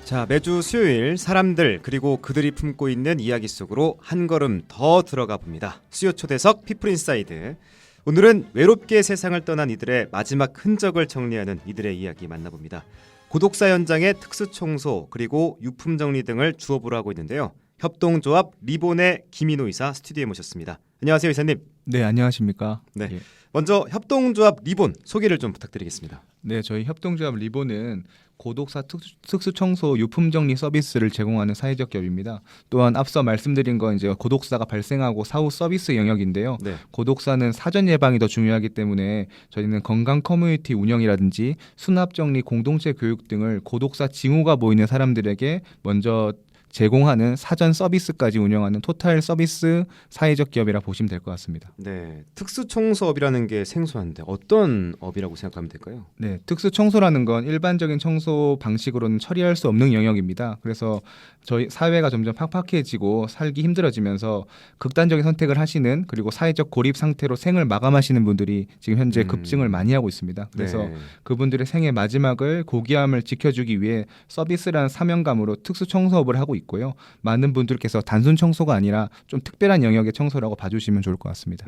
자, 매주 수요일 사람들 그리고 그들이 품고 있는 이야기 속으로 한 걸음 더 들어가 봅니다. 수요 초대석 피플인사이드. 오늘은 외롭게 세상을 떠난 이들의 마지막 흔적을 정리하는 이들의 이야기 만나봅니다. 고독사 현장의 특수청소 그리고 유품 정리 등을 주업으로 하고 있는데요. 협동조합 리본의 김인호 이사 스튜디오에 모셨습니다. 안녕하세요, 이사님. 네, 안녕하십니까. 네. 예. 먼저 협동조합 리본 소개를 좀 부탁드리겠습니다. 네, 저희 협동조합 리본은 고독사 특수청소 유품정리 서비스를 제공하는 사회적 기업입니다. 또한 앞서 말씀드린 건 이제 고독사가 발생하고 사후 서비스 영역인데요. 네. 고독사는 사전 예방이 더 중요하기 때문에 저희는 건강 커뮤니티 운영이라든지 수납정리 공동체 교육 등을 고독사 징후가 보이는 사람들에게 먼저 제공하는 사전 서비스까지 운영하는 토탈 서비스 사회적 기업이라 보시면 될 것 같습니다. 네, 특수청소업이라는 게 생소한데 어떤 업이라고 생각하면 될까요? 네, 특수청소라는 건 일반적인 청소 방식으로는 처리할 수 없는 영역입니다. 그래서 저희 사회가 점점 팍팍해지고 살기 힘들어지면서 극단적인 선택을 하시는 그리고 사회적 고립 상태로 생을 마감하시는 분들이 지금 현재 급증을 많이 하고 있습니다. 그래서 네. 그분들의 생의 마지막을 고귀함을 지켜주기 위해 서비스라는 사명감으로 특수청소업을 하고 있고요. 많은 분들께서 단순 청소가 아니라 좀 특별한 영역의 청소라고 봐주시면 좋을 것 같습니다.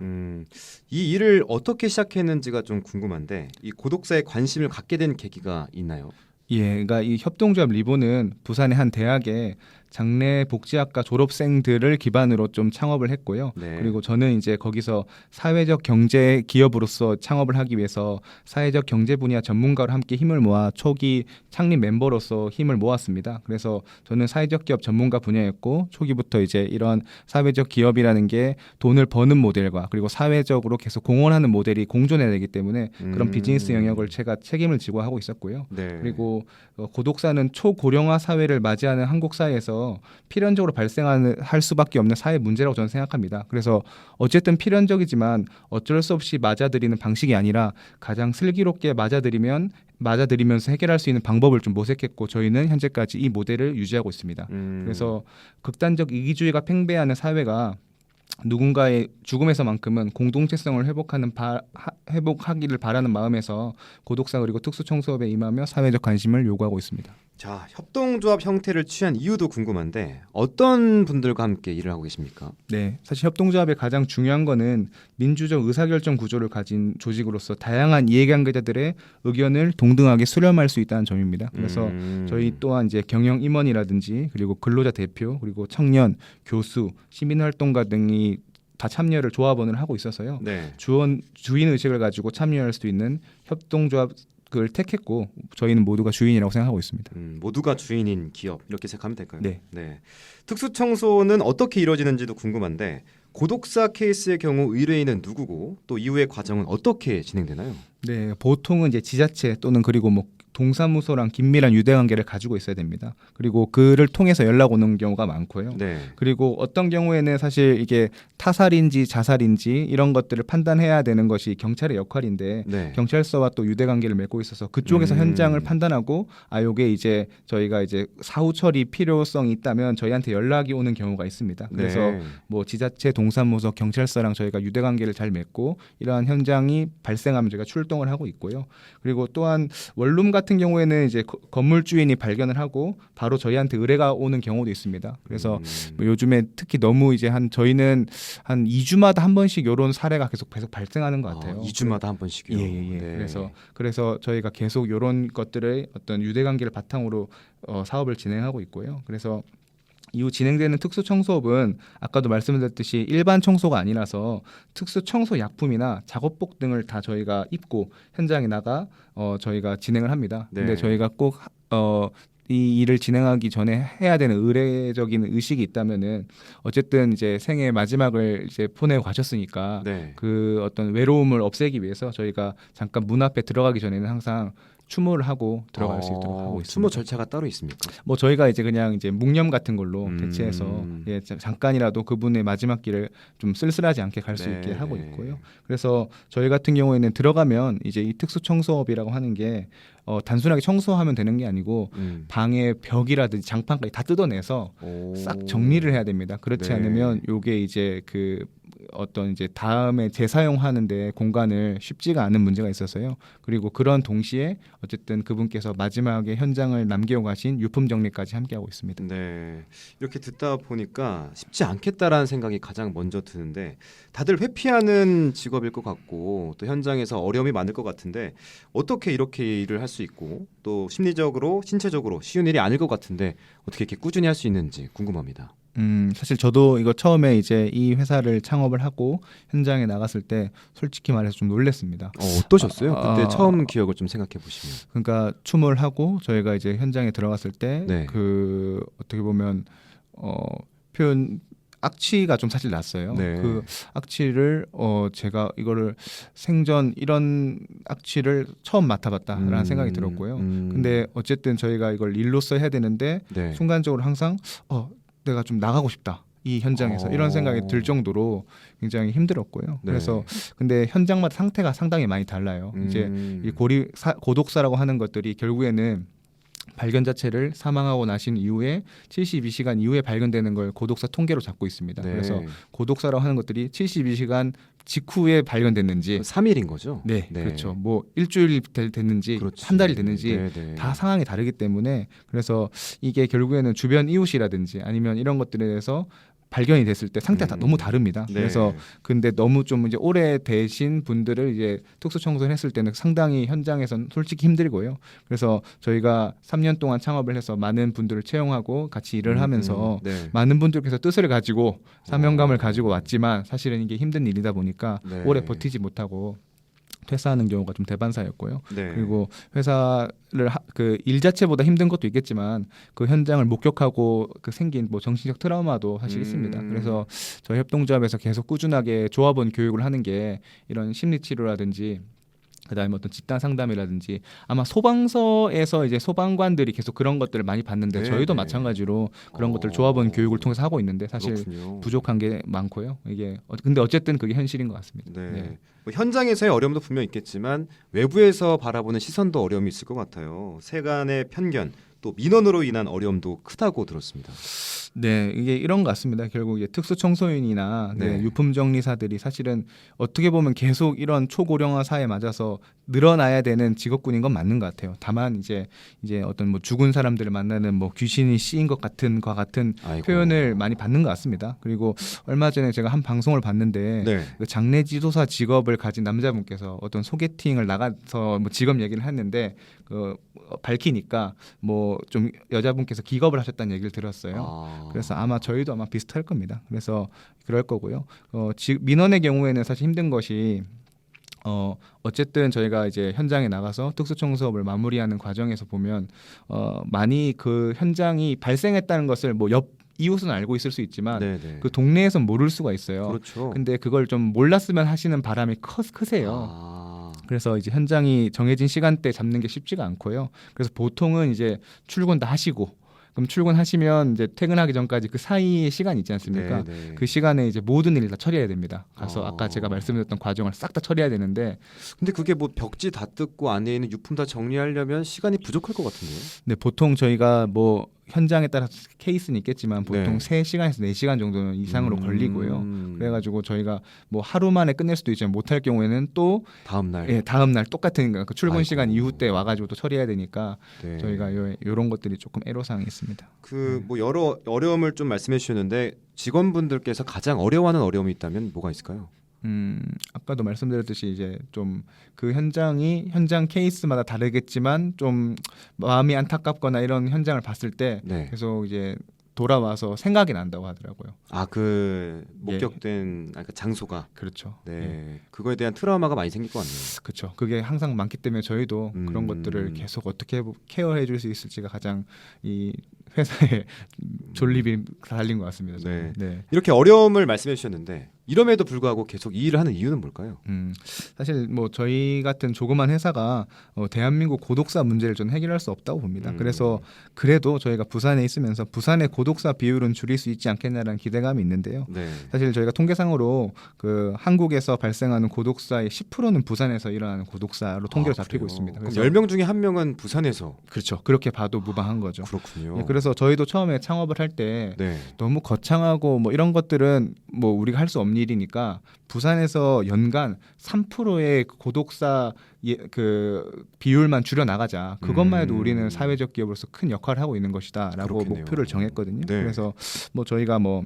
이 일을 어떻게 시작했는지가 좀 궁금한데 이 고독사에 관심을 갖게 된 계기가 있나요? 예, 그러니까 이 협동조합 리본은 부산의 한 대학에 장래 복지학과 졸업생들을 기반으로 좀 창업을 했고요. 네. 그리고 저는 이제 거기서 사회적 경제 기업으로서 창업을 하기 위해서 사회적 경제 분야 전문가로 함께 힘을 모아 초기 창립 멤버로서 힘을 모았습니다. 그래서 저는 사회적 기업 전문가 분야였고 초기부터 이제 이런 사회적 기업이라는 게 돈을 버는 모델과 그리고 사회적으로 계속 공헌하는 모델이 공존해야 되기 때문에 그런 비즈니스 영역을 제가 책임을 지고 하고 있었고요. 네. 그리고 고독사는 초고령화 사회를 맞이하는 한국 사회에서 필연적으로 할 수밖에 없는 사회 문제라고 저는 생각합니다. 그래서 어쨌든 필연적이지만 어쩔 수 없이 맞아들이는 방식이 아니라 가장 슬기롭게 맞아들이면서 해결할 수 있는 방법을 좀 모색했고 저희는 현재까지 이 모델을 유지하고 있습니다. 그래서 극단적 이기주의가 팽배하는 사회가 누군가의 죽음에서만큼은 공동체성을 회복하기를 바라는 마음에서 고독사 그리고 특수청소업에 임하며 사회적 관심을 요구하고 있습니다. 자, 협동조합 형태를 취한 이유도 궁금한데 어떤 분들과 함께 일을 하고 계십니까? 네, 사실 협동조합의 가장 중요한 거는 민주적 의사결정 구조를 가진 조직으로서 다양한 이해관계자들의 의견을 동등하게 수렴할 수 있다는 점입니다. 그래서 저희 또한 이제 경영 임원이라든지 그리고 근로자 대표 그리고 청년, 교수, 시민활동가 등이 다 참여를 조합원을 하고 있어서요. 네. 주인 의식을 가지고 참여할 수 있는 협동조합을 택했고 저희는 모두가 주인이라고 생각하고 있습니다. 모두가 주인인 기업 이렇게 생각하면 될까요? 네. 특수청소는 어떻게 이루어지는지도 궁금한데 고독사 케이스의 경우 의뢰인은 누구고 또 이후의 과정은 어떻게 진행되나요? 네, 보통은 이제 지자체 또는 그리고 동사무소랑 긴밀한 유대관계를 가지고 있어야 됩니다. 그리고 그를 통해서 연락 오는 경우가 많고요. 네. 그리고 어떤 경우에는 사실 이게 타살인지 자살인지 이런 것들을 판단해야 되는 것이 경찰의 역할인데 네. 경찰서와 또 유대관계를 맺고 있어서 그쪽에서 현장을 판단하고 요게 이제 저희가 이제 사후 처리 필요성이 있다면 저희한테 연락이 오는 경우가 있습니다. 그래서 네. 지자체, 동사무소, 경찰서랑 저희가 유대관계를 잘 맺고 이러한 현장이 발생하면 저희가 출동을 하고 있고요. 그리고 또한 원룸 같은 경우에는 이제 건물 주인이 발견을 하고 바로 저희한테 의뢰가 오는 경우도 있습니다. 그래서 요즘에 특히 너무 이제 저희는 한 2주마다 한 번씩 이런 사례가 계속 발생하는 것 같아요. 2주마다 한 번씩이요. 예. 네. 그래서 저희가 계속 이런 것들의 어떤 유대관계를 바탕으로 사업을 진행하고 있고요. 그래서 이후 진행되는 특수청소업은 아까도 말씀드렸듯이 일반 청소가 아니라서 특수청소 약품이나 작업복 등을 다 저희가 입고 현장에 나가 저희가 진행을 합니다. 네. 근데 저희가 꼭 이 일을 진행하기 전에 해야 되는 의례적인 의식이 있다면은 어쨌든 이제 생애 마지막을 이제 보내고 가셨으니까 네. 그 어떤 외로움을 없애기 위해서 저희가 잠깐 문 앞에 들어가기 전에는 항상 추모를 하고 들어갈 수 있도록 하고 있습니다. 추모 절차가 따로 있습니까? 저희가 이제 그냥 이제 묵념 같은 걸로 대체해서 잠깐이라도 그분의 마지막 길을 좀 쓸쓸하지 않게 갈 수 있게 하고 있고요. 그래서 저희 같은 경우에는 들어가면 이제 이 특수 청소업이라고 하는 게 단순하게 청소하면 되는 게 아니고 방의 벽이라든지 장판까지 다 뜯어내서 싹 정리를 해야 됩니다. 그렇지 않으면 요게 이제 그 어떤 이제 다음에 재사용하는데 공간을 쉽지가 않은 문제가 있어서요. 그리고 그런 동시에 어쨌든 그분께서 마지막에 현장을 남기고 가신 유품 정리까지 함께하고 있습니다. 네, 이렇게 듣다 보니까 쉽지 않겠다라는 생각이 가장 먼저 드는데 다들 회피하는 직업일 것 같고 또 현장에서 어려움이 많을 것 같은데 어떻게 이렇게 일을 할 수 있고 또 심리적으로 신체적으로 쉬운 일이 아닐 것 같은데 어떻게 이렇게 꾸준히 할 수 있는지 궁금합니다. 사실 저도 이거 처음에 이제 이 회사를 창업을 하고 현장에 나갔을 때 솔직히 말해서 좀 놀랐습니다. 어떠셨어요? 그때 처음 기억을 좀 생각해 보시면. 그러니까 춤을 하고 저희가 이제 현장에 들어갔을 때 네. 그 어떻게 보면 표현 악취가 좀 사실 났어요. 네. 그 악취를 제가 이거를 생전 이런 악취를 처음 맡아봤다라는 생각이 들었고요. 근데 어쨌든 저희가 이걸 일로써 해야 되는데 네. 순간적으로 항상 내가 좀 나가고 싶다. 이 현장에서 이런 생각이 들 정도로 굉장히 힘들었고요. 네. 그래서 근데 현장마다 상태가 상당히 많이 달라요. 이제 이 고독사라고 하는 것들이 결국에는 발견 자체를 사망하고 나신 이후에 72시간 이후에 발견되는 걸 고독사 통계로 잡고 있습니다. 네. 그래서 고독사라고 하는 것들이 72시간 직후에 발견됐는지 3일인 거죠? 네, 그렇죠. 뭐 일주일 됐는지 그렇지. 한 달이 됐는지 네. 다 상황이 다르기 때문에 그래서 이게 결국에는 주변 이웃이라든지 아니면 이런 것들에 대해서 발견이 됐을 때 상태가 다 너무 다릅니다. 네. 그래서 근데 너무 좀 이제 오래 되신 분들을 이제 특수 청소를 했을 때는 상당히 현장에선 솔직히 힘들고요. 그래서 저희가 3년 동안 창업을 해서 많은 분들을 채용하고 같이 일을 하면서 네. 많는 분들께서 뜻을 가지고 사명감을 가지고 왔지만 사실은 이게 힘든 일이다 보니까 네. 오래 버티지 못하고 퇴사하는 경우가 좀 대반사였고요. 네. 그리고 회사를 그 일 자체보다 힘든 것도 있겠지만 그 현장을 목격하고 그 생긴 뭐 정신적 트라우마도 사실 있습니다. 그래서 저희 협동조합에서 계속 꾸준하게 조합원 교육을 하는 게 이런 심리 치료라든지 그다음에 어떤 집단 상담이라든지 아마 소방서에서 이제 소방관들이 계속 그런 것들을 많이 봤는데 네, 저희도 네. 마찬가지로 그런 것들 조합원 교육을 통해서 하고 있는데 사실 그렇군요. 부족한 게 많고요. 이게 근데 어쨌든 그게 현실인 것 같습니다. 네. 네. 뭐 현장에서의 어려움도 분명 있겠지만 외부에서 바라보는 시선도 어려움이 있을 것 같아요. 세간의 편견 또 민원으로 인한 어려움도 크다고 들었습니다. 네, 이게 이런 것 같습니다. 결국 이제 특수 청소인이나 네. 유품 정리사들이 사실은 어떻게 보면 계속 이런 초고령화 사회에 맞아서 늘어나야 되는 직업군인 건 맞는 것 같아요. 다만 이제 어떤 뭐 죽은 사람들을 만나는 뭐 귀신이 씌인 것 같은 과 같은 아이고. 표현을 많이 받는 것 같습니다. 그리고 얼마 전에 제가 한 방송을 봤는데 네. 그 장례 지도사 직업을 가진 남자분께서 어떤 소개팅을 나가서 뭐 직업 얘기를 했는데 밝히니까 뭐 좀 여자분께서 기겁을 하셨다는 얘기를 들었어요. 그래서 아마 저희도 아마 비슷할 겁니다. 그래서 그럴 거고요. 민원의 경우에는 사실 힘든 것이 어쨌든 저희가 이제 현장에 나가서 특수청소업을 마무리하는 과정에서 보면 많이 그 현장이 발생했다는 것을 뭐 옆 이웃은 알고 있을 수 있지만 네네. 그 동네에선 모를 수가 있어요. 그렇죠. 근데 그걸 좀 몰랐으면 하시는 바람이 크세요. 그래서 이제 현장이 정해진 시간대 잡는 게 쉽지가 않고요. 그래서 보통은 이제 출근 다 하시고 그럼 출근하시면 이제 퇴근하기 전까지 그 사이의 시간이 있지 않습니까? 네네. 그 시간에 이제 모든 일을 다 처리해야 됩니다. 가서 아까 제가 말씀드렸던 과정을 싹 다 처리해야 되는데 근데 그게 뭐 벽지 다 뜯고 안에 있는 유품 다 정리하려면 시간이 부족할 것 같은데요. 근데 보통 저희가 뭐 현장에 따라서 케이스는 있겠지만 보통 네. 3시간에서 4시간 정도는 이상으로 걸리고요. 그래가지고 저희가 뭐 하루 만에 끝낼 수도 있지만 못할 경우에는 또 다음 날. 예, 다음 날 똑같은 그 출근 아이고. 시간 이후 때 와가지고 또 처리해야 되니까 네. 저희가 이런 것들이 조금 애로사항이 있습니다. 그 뭐 여러 어려움을 좀 말씀해 주셨는데 직원분들께서 가장 어려워하는 어려움이 있다면 뭐가 있을까요? 아까도 말씀드렸듯이 이제 좀 그 현장 케이스마다 다르겠지만 좀 마음이 안타깝거나 이런 현장을 봤을 때 네. 계속 이제 돌아와서 생각이 난다고 하더라고요. 그 목격된 그 장소가 그렇죠. 네. 예. 그거에 대한 트라우마가 많이 생길 것 같네요. 그렇죠. 그게 항상 많기 때문에 저희도 그런 것들을 계속 어떻게 케어해 줄 수 있을지가 가장 이 회사의 존립이 달린 것 같습니다. 네. 네. 이렇게 어려움을 말씀해 주셨는데 이럼에도 불구하고 계속 이 일을 하는 이유는 뭘까요? 사실 뭐 저희 같은 조그만 회사가 대한민국 고독사 문제를 좀 해결할 수 없다고 봅니다. 그래서 그래도 저희가 부산에 있으면서 부산의 고독사 비율은 줄일 수 있지 않겠냐라는 기대감이 있는데요. 네. 사실 저희가 통계상으로 그 한국에서 발생하는 고독사의 10%는 부산에서 일어나는 고독사로 통계로 잡히고 그래요? 있습니다. 그럼 그래서 10명 중에 1명은 부산에서. 그렇죠. 그렇게 봐도 무방한 거죠. 그렇군요. 예, 그래서 저희도 처음에 창업을 할 때 네. 너무 거창하고 뭐 이런 것들은 뭐 우리가 할 수 없니 일이니까 부산에서 연간 3%의 고독사 그 비율만 줄여 나가자. 그것만 해도 우리는 사회적 기업으로서 큰 역할을 하고 있는 것이다라고 그렇겠네요. 목표를 정했거든요. 네. 그래서 뭐 저희가 뭐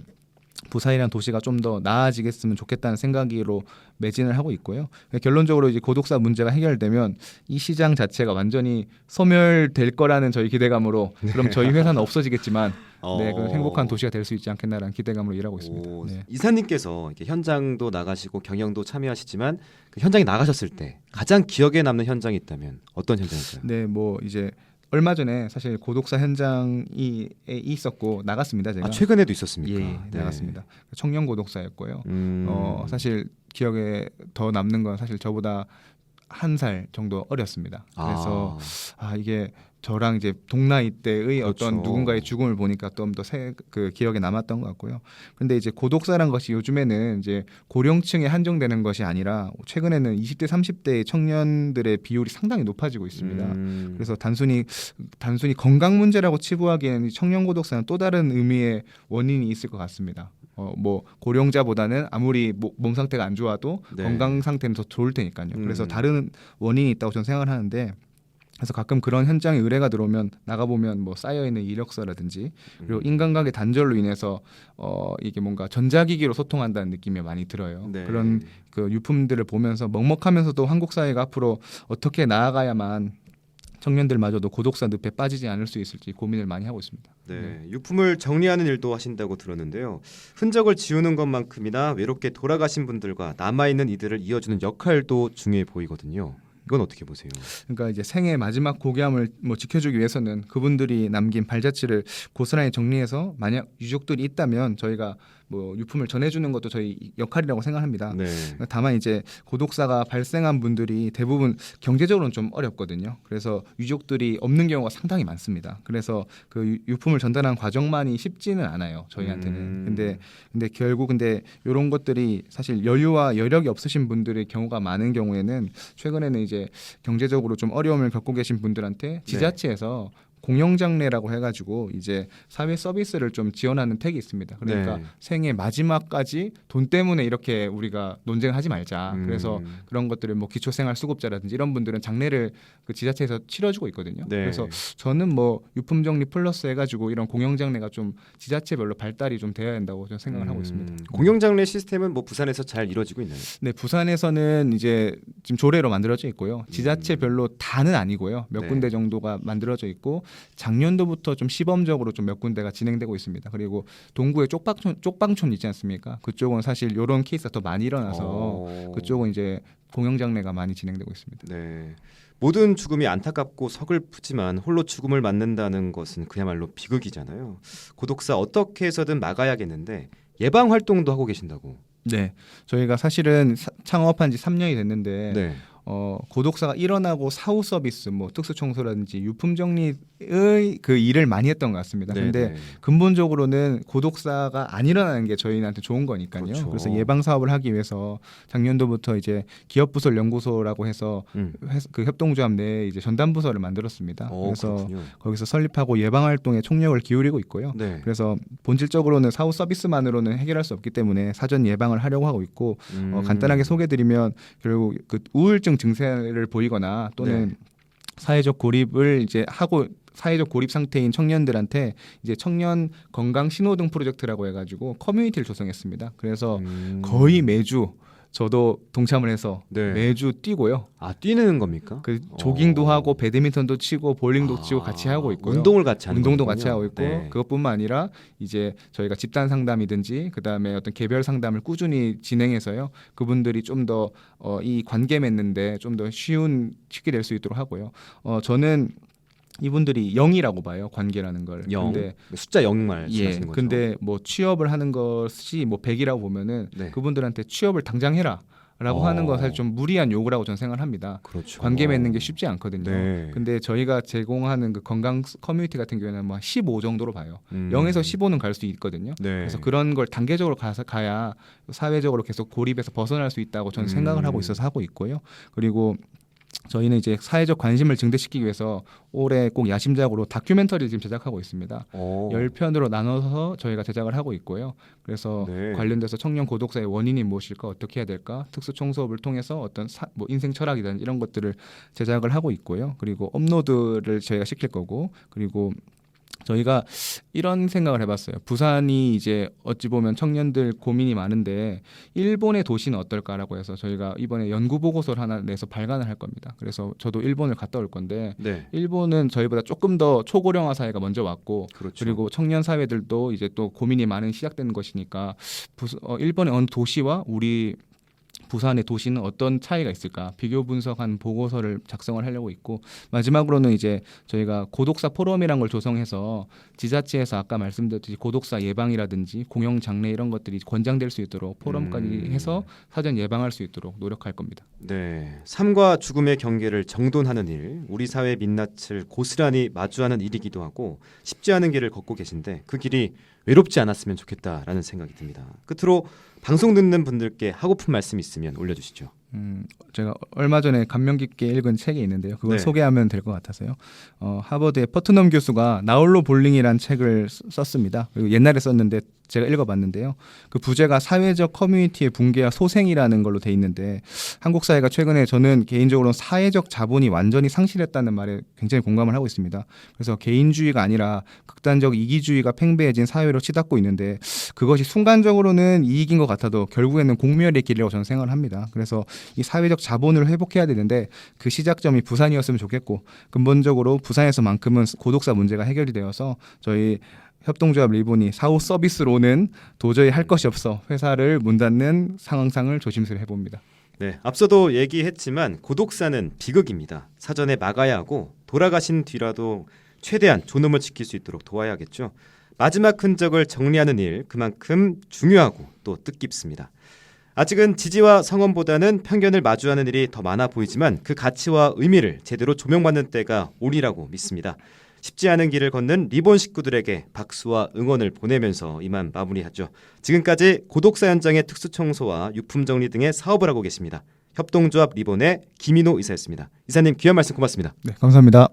부산이라는 도시가 좀 더 나아지겠으면 좋겠다는 생각으로 매진을 하고 있고요. 결론적으로 이제 고독사 문제가 해결되면 이 시장 자체가 완전히 소멸될 거라는 저희 기대감으로 그럼 저희 회사는 없어지겠지만 네, 그 행복한 도시가 될 수 있지 않겠나라는 기대감으로 일하고 있습니다. 오, 네. 이사님께서 이렇게 현장도 나가시고 경영도 참여하시지만 그 현장에 나가셨을 때 가장 기억에 남는 현장이 있다면 어떤 현장일까요? 네, 뭐 이제 얼마 전에 사실 고독사 현장이 있었고 나갔습니다. 제가. 아, 최근에도 있었습니까? 예, 네. 나갔습니다. 청년 고독사였고요. 음. 사실 기억에 더 남는 건 사실 저보다 1살 정도 어렸습니다. 그래서 이게 저랑 이제 동나이 때의 그렇죠. 어떤 누군가의 죽음을 보니까 좀 더 그 기억에 남았던 것 같고요. 근데 이제 고독사란 것이 요즘에는 이제 고령층에 한정되는 것이 아니라 최근에는 20대, 30대의 청년들의 비율이 상당히 높아지고 있습니다. 그래서 단순히 건강 문제라고 치부하기에는 청년 고독사는 또 다른 의미의 원인이 있을 것 같습니다. 뭐 고령자보다는 아무리 몸 상태가 안 좋아도 네. 건강 상태는 더 좋을 테니까요. 그래서 다른 원인이 있다고 저는 생각을 하는데 그래서 가끔 그런 현장에 의뢰가 들어오면 나가보면 뭐 쌓여있는 이력서라든지 그리고 인간관계 단절로 인해서 이게 뭔가 전자기기로 소통한다는 느낌이 많이 들어요. 네. 그런 그 유품들을 보면서 먹먹하면서도 한국 사회가 앞으로 어떻게 나아가야만 청년들마저도 고독사 늪에 빠지지 않을 수 있을지 고민을 많이 하고 있습니다. 네, 유품을 정리하는 일도 하신다고 들었는데요. 흔적을 지우는 것만큼이나 외롭게 돌아가신 분들과 남아있는 이들을 이어주는 역할도 중요해 보이거든요. 이건 어떻게 보세요? 그러니까 이제 생애 마지막 고귀함을 뭐 지켜주기 위해서는 그분들이 남긴 발자취를 고스란히 정리해서 만약 유족들이 있다면 저희가 뭐 유품을 전해주는 것도 저희 역할이라고 생각합니다. 네. 다만 이제 고독사가 발생한 분들이 대부분 경제적으로는 좀 어렵거든요. 그래서 유족들이 없는 경우가 상당히 많습니다. 그래서 그 유품을 전달하는 과정만이 쉽지는 않아요. 저희한테는. 근데 결국 이런 것들이 사실 여유와 여력이 없으신 분들의 경우가 많은 경우에는 최근에는 이제 경제적으로 좀 어려움을 겪고 계신 분들한테 지자체에서 공영장례라고 해가지고 이제 사회 서비스를 좀 지원하는 택이 있습니다. 그러니까 생애 마지막까지 돈 때문에 이렇게 우리가 논쟁하지 말자. 그래서 그런 것들을 뭐 기초생활수급자라든지 이런 분들은 장례를 그 지자체에서 치러주고 있거든요. 네. 그래서 저는 뭐 유품정리 플러스 해가지고 이런 공영장례가 좀 지자체별로 발달이 좀 돼야 된다고 저는 생각을 하고 있습니다. 공영장례 시스템은 뭐 부산에서 잘 이루어지고 있나요? 네, 부산에서는 이제 지금 조례로 만들어져 있고요. 지자체별로 다는 아니고요. 몇 군데 정도가 만들어져 있고 작년도부터 좀 시범적으로 좀 몇 군데가 진행되고 있습니다. 그리고 동구에 쪽방촌 있지 않습니까? 그쪽은 사실 이런 케이스가 더 많이 일어나서 그쪽은 이제 공영장례가 많이 진행되고 있습니다. 네. 모든 죽음이 안타깝고 서글프지만 홀로 죽음을 맞는다는 것은 그야말로 비극이잖아요. 고독사 어떻게 해서든 막아야겠는데 예방 활동도 하고 계신다고. 네, 저희가 사실은 창업한 지 3년이 됐는데 네. 고독사가 일어나고 사후 서비스, 뭐 특수 청소라든지 유품 정리의 그 일을 많이 했던 것 같습니다. 그런데 근본적으로는 고독사가 안 일어나는 게 저희한테 좋은 거니까요. 그렇죠. 그래서 예방 사업을 하기 위해서 작년도부터 이제 기업부설 연구소라고 해서 그 협동조합 내에 이제 전담 부서를 만들었습니다. 그래서 그렇군요. 거기서 설립하고 예방 활동에 총력을 기울이고 있고요. 네. 그래서 본질적으로는 사후 서비스만으로는 해결할 수 없기 때문에 사전 예방을 하려고 하고 있고 간단하게 소개드리면 결국 그 우울증 증세를 보이거나 또는 사회적 고립을 이제 하고 사회적 고립 상태인 청년들한테 이제 청년 건강 신호등 프로젝트라고 해가지고 커뮤니티를 조성했습니다. 그래서 거의 매주 저도 동참을 해서 매주 뛰고요. 아, 뛰는 겁니까? 그 조깅도 하고 배드민턴도 치고 볼링도 치고 같이 하고 있고요. 운동을 같이 하는 운동도 거군요. 같이 하고 있고 그것뿐만 아니라 이제 저희가 집단 상담이든지 그다음에 어떤 개별 상담을 꾸준히 진행해서요. 그분들이 좀 더 이 관계 맺는데 좀 더 쉽게 될 수 있도록 하고요. 저는 이분들이 0이라고 봐요. 관계라는 걸. 0. 근데 숫자 0 말씀하시는 거죠. 근데 뭐 취업을 하는 것이 뭐 100이라고 보면은 그분들한테 취업을 당장 해라. 라고 하는 건 사실 좀 무리한 요구라고 저는 생각을 합니다. 그렇죠. 관계 맺는 게 쉽지 않거든요. 근데 저희가 제공하는 그 건강 커뮤니티 같은 경우에는 뭐 15 정도로 봐요. 0에서 15는 갈 수 있거든요. 그래서 그런 걸 단계적으로 가야 사회적으로 계속 고립에서 벗어날 수 있다고 저는 생각을 하고 있어서 하고 있고요. 그리고 저희는 이제 사회적 관심을 증대시키기 위해서 올해 꼭 야심작으로 다큐멘터리를 지금 제작하고 있습니다. 10편으로 나눠서 저희가 제작을 하고 있고요. 그래서 네. 관련돼서 청년 고독사의 원인이 무엇일까, 어떻게 해야 될까, 특수총수업을 통해서 어떤 뭐 인생 철학이든 이런 것들을 제작을 하고 있고요. 그리고 업로드를 저희가 시킬 거고, 그리고 저희가 이런 생각을 해봤어요. 부산이 이제 어찌 보면 청년들 고민이 많은데 일본의 도시는 어떨까라고 해서 저희가 이번에 연구 보고서를 하나 내서 발간을 할 겁니다. 그래서 저도 일본을 갔다 올 건데 네. 일본은 저희보다 조금 더 초고령화 사회가 먼저 왔고 그렇죠. 그리고 청년 사회들도 이제 또 고민이 많은 시작되는 것이니까 일본의 어느 도시와 우리 부산의 도시는 어떤 차이가 있을까 비교 분석한 보고서를 작성을 하려고 있고, 마지막으로는 이제 저희가 고독사 포럼이란 걸 조성해서 지자체에서 아까 말씀드렸듯이 고독사 예방이라든지 공영 장래 이런 것들이 권장될 수 있도록 포럼까지 해서 사전 예방할 수 있도록 노력할 겁니다. 네, 삶과 죽음의 경계를 정돈하는 일, 우리 사회의 민낯을 고스란히 마주하는 일이기도 하고 쉽지 않은 길을 걷고 계신데 그 길이 외롭지 않았으면 좋겠다라는 생각이 듭니다. 끝으로 방송 듣는 분들께 하고픈 말씀 있으면 올려주시죠. 제가 얼마 전에 감명 깊게 읽은 책이 있는데요. 그걸 네. 소개하면 될 것 같아서요. 하버드의 퍼트넘 교수가 나홀로 볼링이라는 책을 썼습니다. 그리고 옛날에 썼는데 제가 읽어봤는데요. 그 부제가 사회적 커뮤니티의 붕괴와 소생이라는 걸로 돼 있는데 한국 사회가 최근에 저는 개인적으로 사회적 자본이 완전히 상실했다는 말에 굉장히 공감을 하고 있습니다. 그래서 개인주의가 아니라 극단적 이기주의가 팽배해진 사회로 치닫고 있는데 그것이 순간적으로는 이익인 것 같아도 결국에는 공멸의 길이라고 저는 생각을 합니다. 그래서 이 사회적 자본을 회복해야 되는데 그 시작점이 부산이었으면 좋겠고, 근본적으로 부산에서만큼은 고독사 문제가 해결이 되어서 저희 협동조합 리본이 사후 서비스로는 도저히 할 것이 없어 회사를 문 닫는 상황상을 조심스레 해봅니다. 네, 앞서도 얘기했지만 고독사는 비극입니다. 사전에 막아야 하고 돌아가신 뒤라도 최대한 존엄을 지킬 수 있도록 도와야겠죠. 마지막 흔적을 정리하는 일, 그만큼 중요하고 또 뜻깊습니다. 아직은 지지와 성원보다는 편견을 마주하는 일이 더 많아 보이지만 그 가치와 의미를 제대로 조명받는 때가 오리라고 믿습니다. 쉽지 않은 길을 걷는 리본 식구들에게 박수와 응원을 보내면서 이만 마무리하죠. 지금까지 고독사 현장의 특수청소와 유품정리 등의 사업을 하고 계십니다. 협동조합 리본의 김인호 이사였습니다. 이사님 귀한 말씀 고맙습니다. 네, 감사합니다.